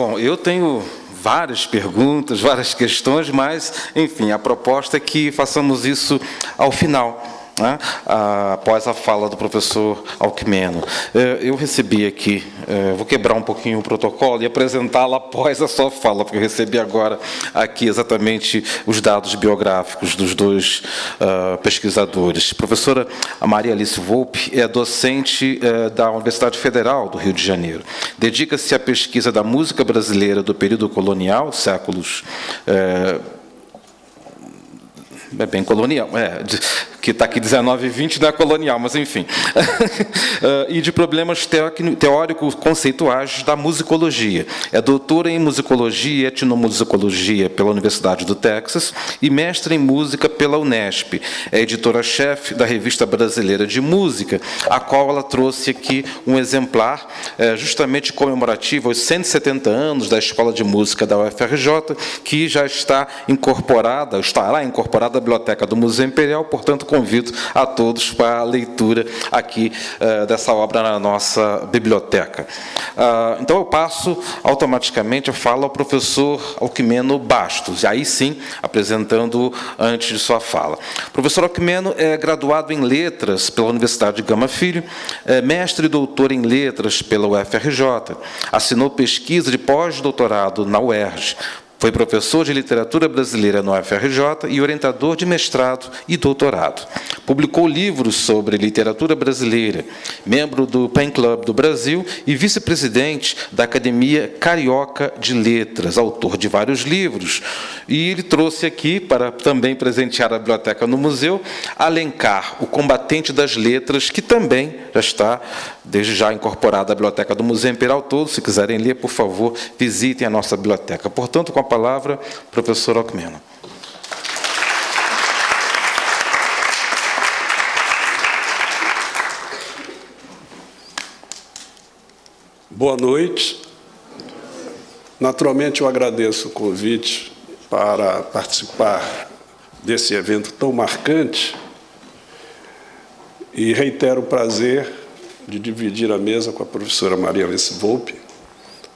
Bom, eu tenho várias perguntas, várias questões, mas, enfim, a proposta é que façamos isso ao final, né, após a fala do professor Alcmeno. Eu recebi aqui, vou quebrar um pouquinho o protocolo e apresentá-la após a sua fala, porque eu recebi agora aqui exatamente os dados biográficos dos dois pesquisadores. A professora Maria Alice Volpe é docente da Universidade Federal do Rio de Janeiro. Dedica-se à pesquisa da música brasileira do período colonial, séculos... É bem colonial, que está aqui 19 e 20 não é colonial, mas enfim. E de problemas teóricos conceituais da musicologia. É doutora em musicologia e etnomusicologia pela Universidade do Texas e mestre em música pela Unesp. É editora-chefe da Revista Brasileira de Música, a qual ela trouxe aqui um exemplar justamente comemorativo aos 170 anos da Escola de Música da UFRJ, que já estará incorporada à Biblioteca do Museu Imperial, portanto, convido a todos para a leitura aqui dessa obra na nossa biblioteca. Então, eu passo automaticamente a fala ao professor Alcmeno Bastos, e aí sim, apresentando antes de sua fala. O professor Alcmeno é graduado em Letras pela Universidade de Gama Filho, mestre e doutor em Letras pela UFRJ, assinou pesquisa de pós-doutorado na UERJ, foi professor de literatura brasileira no UFRJ e orientador de mestrado e doutorado. Publicou livros sobre literatura brasileira, membro do Pen Club do Brasil e vice-presidente da Academia Carioca de Letras, autor de vários livros. E ele trouxe aqui, para também presentear a biblioteca no museu, Alencar, o combatente das letras, que também já está, desde já, incorporado à biblioteca do Museu Imperial todo. Se quiserem ler, por favor, visitem a nossa biblioteca. Portanto, com a palavra, professor Alcmeno. Boa noite. Naturalmente, eu agradeço o convite para participar desse evento tão marcante e reitero o prazer de dividir a mesa com a professora Maria Alice Volpe,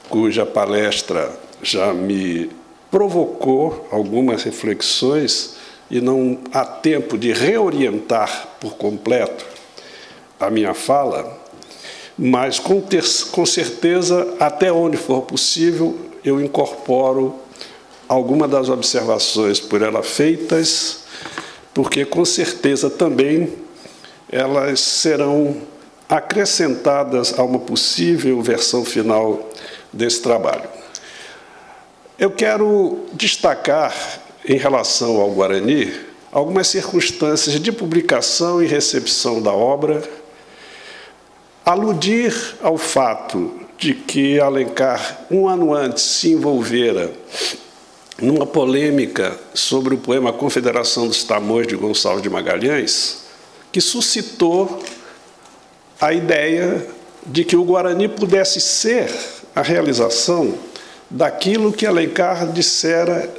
cuja palestra já me provocou algumas reflexões e não há tempo de reorientar por completo a minha fala, mas com certeza, até onde for possível, eu incorporo algumas das observações por ela feitas, porque com certeza também elas serão acrescentadas a uma possível versão final desse trabalho. Eu quero destacar, em relação ao Guarani, algumas circunstâncias de publicação e recepção da obra, aludir ao fato de que Alencar, um ano antes, se envolvera numa polêmica sobre o poema Confederação dos Tamoios, de Gonçalves de Magalhães, que suscitou a ideia de que o Guarani pudesse ser a realização daquilo que Alencar dissera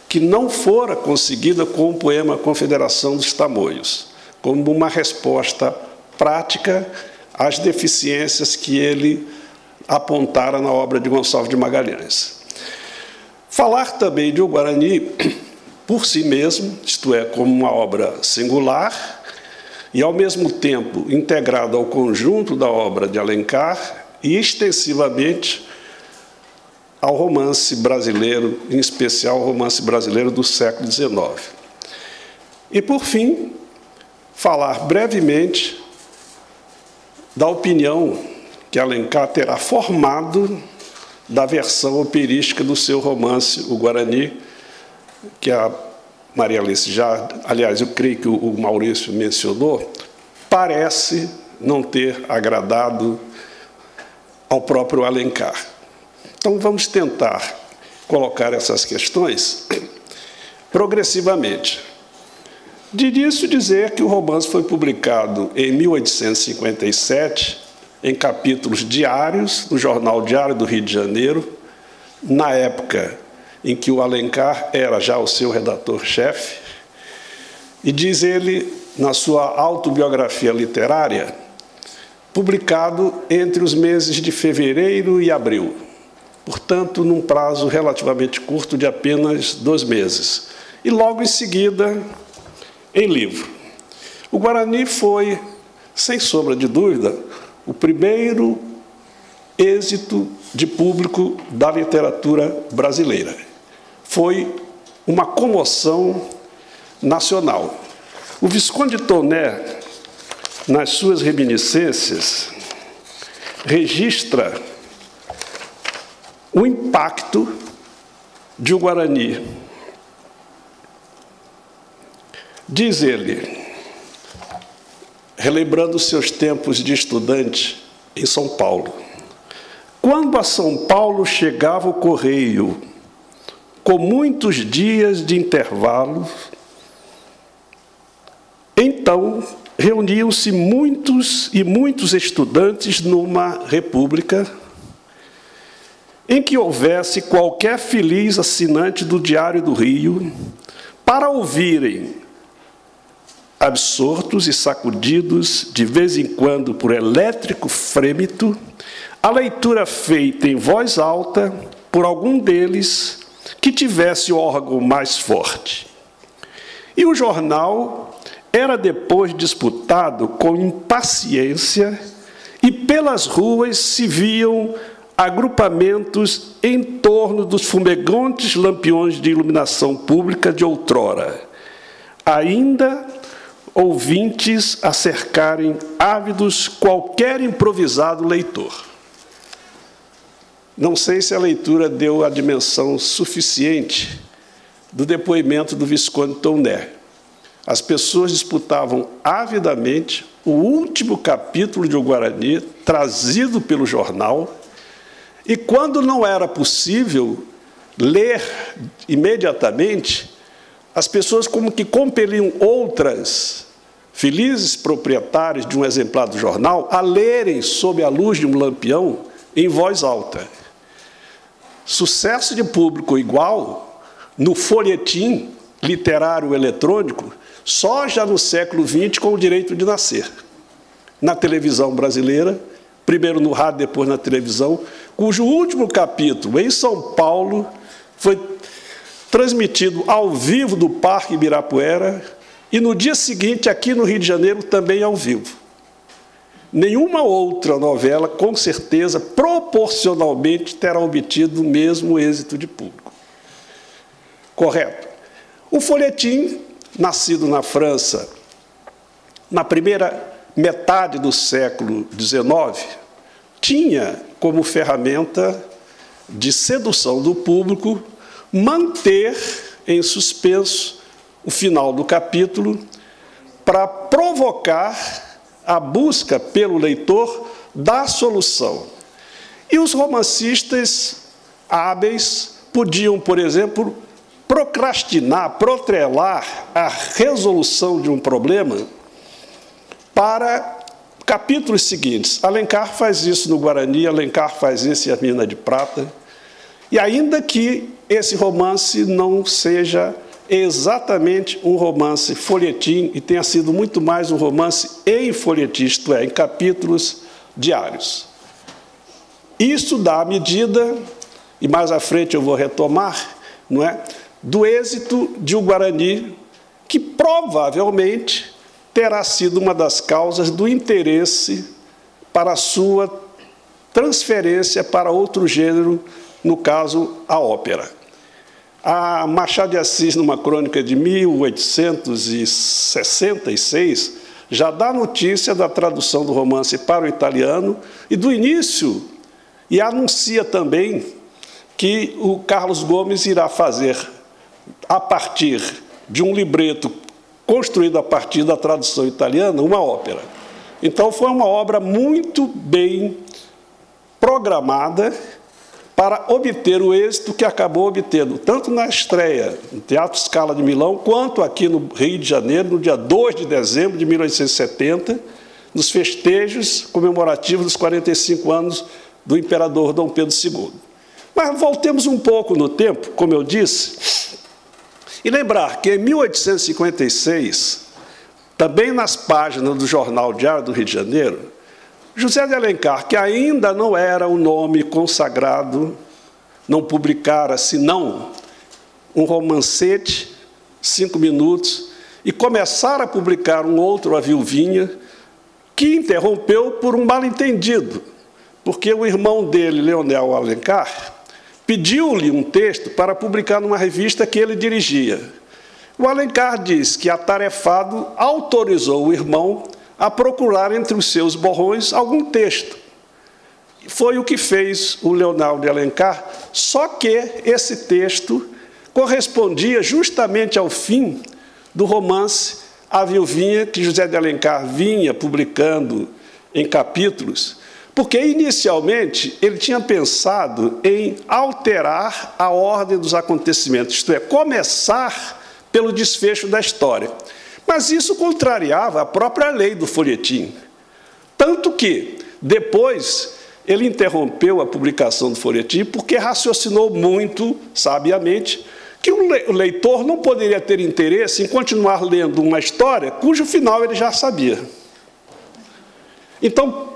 que não fora conseguida com o poema Confederação dos Tamoios, como uma resposta prática às deficiências que ele apontara na obra de Gonçalves de Magalhães. Falar também de O Guarani por si mesmo, isto é, como uma obra singular, e, ao mesmo tempo, integrada ao conjunto da obra de Alencar e, extensivamente, ao romance brasileiro, em especial ao romance brasileiro do século XIX. E, por fim, falar brevemente da opinião que Alencar terá formado da versão operística do seu romance O Guarani, que a Maria Alice já, aliás, eu creio que o Maurício mencionou, parece não ter agradado ao próprio Alencar. Então, vamos tentar colocar essas questões progressivamente. De início, dizer que o romance foi publicado em 1857, em capítulos diários, no Jornal Diário do Rio de Janeiro, na época em que o Alencar era já o seu redator-chefe, e diz ele, na sua autobiografia literária, publicado entre os meses de fevereiro e abril. portanto, num prazo relativamente curto de apenas 2 meses. E logo em seguida, em livro. O Guarani foi, sem sombra de dúvida, o primeiro êxito de público da literatura brasileira. Foi uma comoção nacional. O Visconde de Toné, nas suas reminiscências, registra o impacto de O Guarani. Diz ele, relembrando seus tempos de estudante em São Paulo: quando a São Paulo chegava o correio, com muitos dias de intervalo, então reuniam-se muitos e muitos estudantes numa república em que houvesse qualquer feliz assinante do Diário do Rio, para ouvirem, absortos e sacudidos de vez em quando por elétrico frêmito, a leitura feita em voz alta por algum deles que tivesse o órgão mais forte. E o jornal era depois disputado com impaciência, e pelas ruas se viam agrupamentos em torno dos fumegantes lampiões de iluminação pública de outrora, ainda ouvintes a cercarem ávidos qualquer improvisado leitor. Não sei se a leitura deu a dimensão suficiente do depoimento do Visconde Toné. As pessoas disputavam avidamente o último capítulo de O Guarani, trazido pelo jornal, e quando não era possível ler imediatamente, as pessoas como que compeliam outras felizes proprietárias de um exemplar do jornal a lerem sob a luz de um lampião em voz alta. Sucesso de público igual no folhetim literário eletrônico só já no século XX com o Direito de Nascer. Na televisão brasileira, primeiro no rádio, depois na televisão, cujo último capítulo, em São Paulo, foi transmitido ao vivo do Parque Ibirapuera, e no dia seguinte, aqui no Rio de Janeiro, também ao vivo. Nenhuma outra novela, com certeza, proporcionalmente, terá obtido o mesmo êxito de público. Correto. O folhetim, nascido na França, na primeira metade do século XIX, tinha como ferramenta de sedução do público manter em suspenso o final do capítulo para provocar a busca pelo leitor da solução. E os romancistas hábeis podiam, por exemplo, procrastinar, protrelar a resolução de um problema para capítulos seguintes. Alencar faz isso no Guarani, Alencar faz isso em A Mina de Prata. E ainda que esse romance não seja exatamente um romance folhetim e tenha sido muito mais um romance em folhetim, isto é, em capítulos diários. Isso dá a medida, e mais à frente eu vou retomar, não é, do êxito de O Guarani, que provavelmente terá sido uma das causas do interesse para a sua transferência para outro gênero, no caso, a ópera. A Machado de Assis, numa crônica de 1866, já dá notícia da tradução do romance para o italiano e do início, e anuncia também que o Carlos Gomes irá fazer, a partir de um libreto construído a partir da tradução italiana, uma ópera. Então, foi uma obra muito bem programada para obter o êxito que acabou obtendo, tanto na estreia no Teatro Scala de Milão, quanto aqui no Rio de Janeiro, no dia 2 de dezembro de 1870, nos festejos comemorativos dos 45 anos do imperador Dom Pedro II. Mas voltemos um pouco no tempo, como eu disse, e lembrar que em 1856, também nas páginas do jornal Diário do Rio de Janeiro, José de Alencar, que ainda não era o nome consagrado não publicara senão um romancete, 5 minutos, e começara a publicar um outro, A Viuvinha, que interrompeu por um mal-entendido, porque o irmão dele, Leonel Alencar, pediu-lhe um texto para publicar numa revista que ele dirigia. O Alencar diz que, atarefado, autorizou o irmão a procurar entre os seus borrões algum texto. Foi o que fez o Leonel de Alencar, só que esse texto correspondia justamente ao fim do romance A Viuvinha, que José de Alencar vinha publicando em capítulos, porque, inicialmente, ele tinha pensado em alterar a ordem dos acontecimentos, isto é, começar pelo desfecho da história. Mas isso contrariava a própria lei do folhetim. Tanto que, depois, ele interrompeu a publicação do folhetim porque raciocinou muito sabiamente que o leitor não poderia ter interesse em continuar lendo uma história cujo final ele já sabia. Então,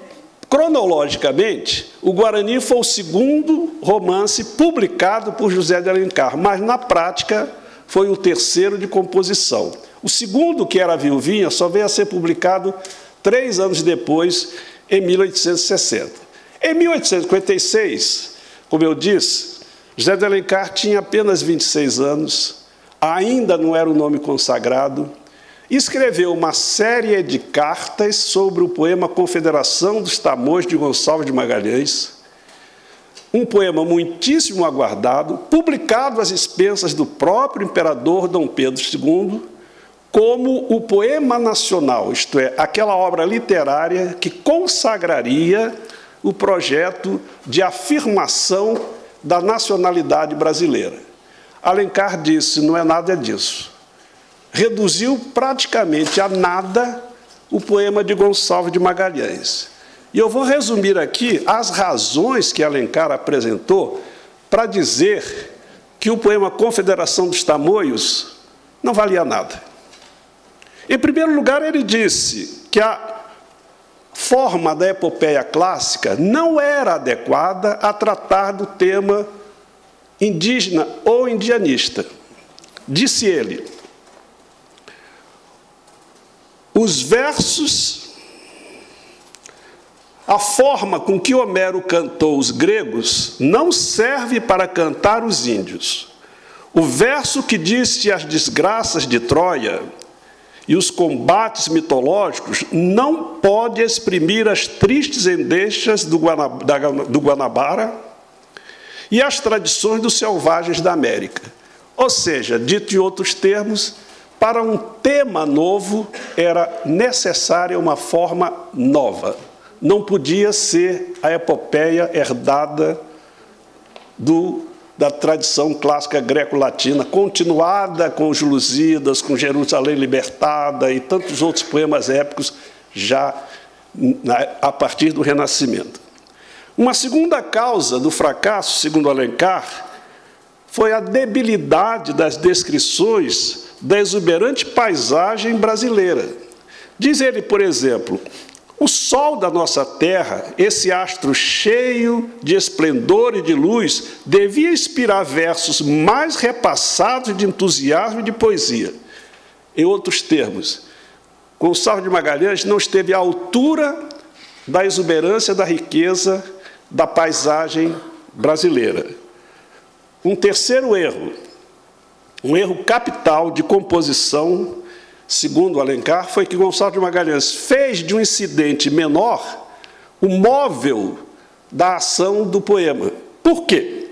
cronologicamente, o Guarani foi o segundo romance publicado por José de Alencar, mas, na prática, foi o terceiro de composição. O segundo, que era A Viuvinha, só veio a ser publicado 3 anos depois, em 1860. Em 1856, como eu disse, José de Alencar tinha apenas 26 anos, ainda não era o nome consagrado, escreveu uma série de cartas sobre o poema Confederação dos Tamoios de Gonçalves de Magalhães, um poema muitíssimo aguardado, publicado às expensas do próprio imperador Dom Pedro II, como o poema nacional, isto é, aquela obra literária que consagraria o projeto de afirmação da nacionalidade brasileira. Alencar disse, não é nada disso. Reduziu praticamente a nada o poema de Gonçalves de Magalhães. E eu vou resumir aqui as razões que Alencar apresentou para dizer que o poema Confederação dos Tamoios não valia nada. Em primeiro lugar, ele disse que a forma da epopeia clássica não era adequada a tratar do tema indígena ou indianista. Disse ele, os versos, a forma com que Homero cantou os gregos não serve para cantar os índios. O verso que disse as desgraças de Troia e os combates mitológicos não pode exprimir as tristes endechas do Guanabara e as tradições dos selvagens da América. Ou seja, dito em outros termos, para um tema novo era necessária uma forma nova. Não podia ser a epopeia herdada da tradição clássica greco-latina, continuada com os Lusíadas, com Jerusalém Libertada e tantos outros poemas épicos já a partir do Renascimento. Uma segunda causa do fracasso, segundo Alencar, foi a debilidade das descrições da exuberante paisagem brasileira. Diz ele, por exemplo, o sol da nossa terra, esse astro cheio de esplendor e de luz, devia inspirar versos mais repassados de entusiasmo e de poesia. Em outros termos, Gonçalves de Magalhães não esteve à altura da exuberância, da riqueza, da paisagem brasileira. Um terceiro erro, um erro capital de composição, segundo Alencar, foi que Gonçalves de Magalhães fez de um incidente menor o móvel da ação do poema. Por quê?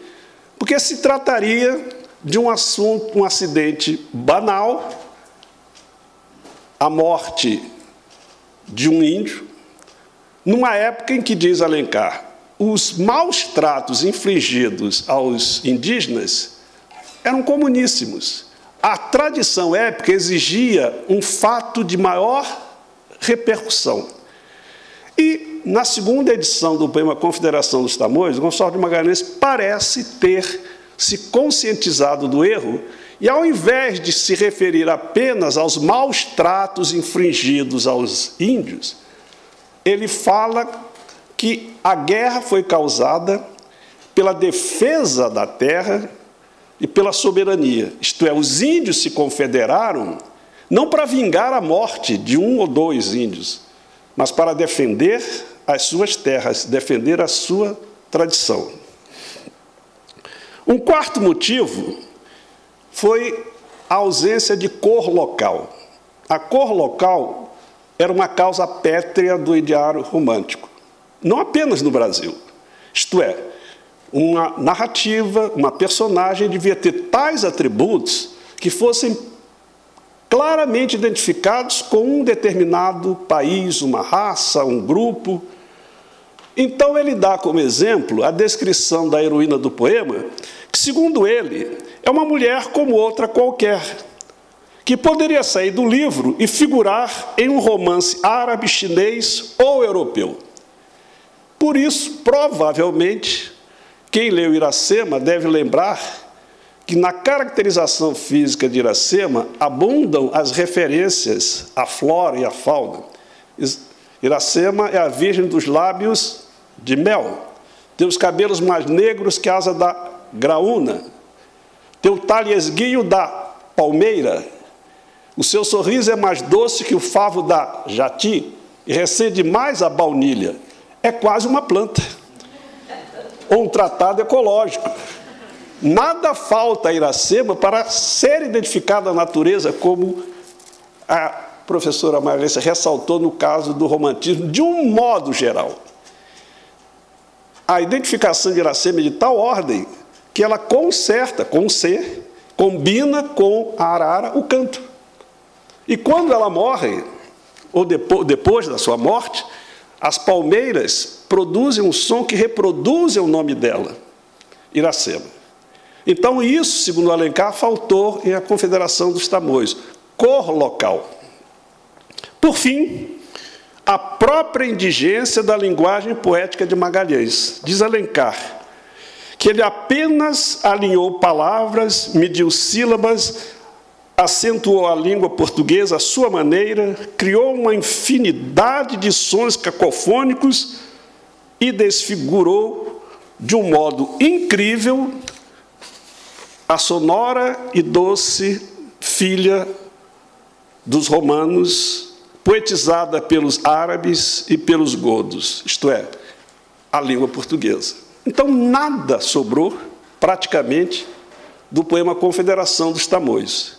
Porque se trataria de um assunto, um acidente banal, a morte de um índio, numa época em que, diz Alencar, os maus tratos infligidos aos indígenas eram comuníssimos. A tradição épica exigia um fato de maior repercussão. E, na segunda edição do poema Confederação dos Tamoios, Gonçalves de Magalhães parece ter se conscientizado do erro e, ao invés de se referir apenas aos maus tratos infligidos aos índios, ele fala que a guerra foi causada pela defesa da terra e pela soberania. Isto é, os índios se confederaram não para vingar a morte de um ou dois índios, mas para defender as suas terras, defender a sua tradição. Um quarto motivo foi a ausência de cor local. A cor local era uma causa pétrea do ideário romântico, não apenas no Brasil. Isto é, uma narrativa, uma personagem devia ter tais atributos que fossem claramente identificados com um determinado país, uma raça, um grupo. Então, ele dá como exemplo a descrição da heroína do poema, que, segundo ele, é uma mulher como outra qualquer, que poderia sair do livro e figurar em um romance árabe, chinês ou europeu. Por isso, provavelmente, quem leu Iracema deve lembrar que na caracterização física de Iracema abundam as referências à flora e à fauna. Iracema é a virgem dos lábios de mel, tem os cabelos mais negros que a asa da graúna, tem o talhe esguio da palmeira, o seu sorriso é mais doce que o favo da jati e recende mais a baunilha. É quase uma planta, ou um tratado ecológico. Nada falta a Iracema para ser identificada a natureza, como a professora Marlência ressaltou no caso do romantismo, de um modo geral. A identificação de Iracema é de tal ordem que ela conserta com o ser, combina com a arara o canto. E quando ela morre, ou depois da sua morte, as palmeiras produzem um som que reproduz o nome dela, Iracema. Então, isso, segundo Alencar, faltou em A Confederação dos Tamoios, cor local. Por fim, a própria indigência da linguagem poética de Magalhães. Diz Alencar que ele apenas alinhou palavras, mediu sílabas, acentuou a língua portuguesa à sua maneira, criou uma infinidade de sons cacofônicos e desfigurou de um modo incrível a sonora e doce filha dos romanos, poetizada pelos árabes e pelos godos, isto é, a língua portuguesa. Então, nada sobrou, praticamente, do poema Confederação dos Tamoios.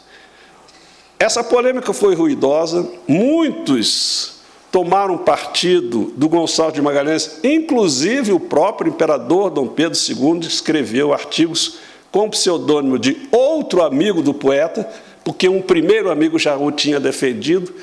Essa polêmica foi ruidosa, muitos tomaram partido do Gonçalves de Magalhães, inclusive o próprio imperador Dom Pedro II escreveu artigos com o pseudônimo de outro amigo do poeta, porque um primeiro amigo já o tinha defendido,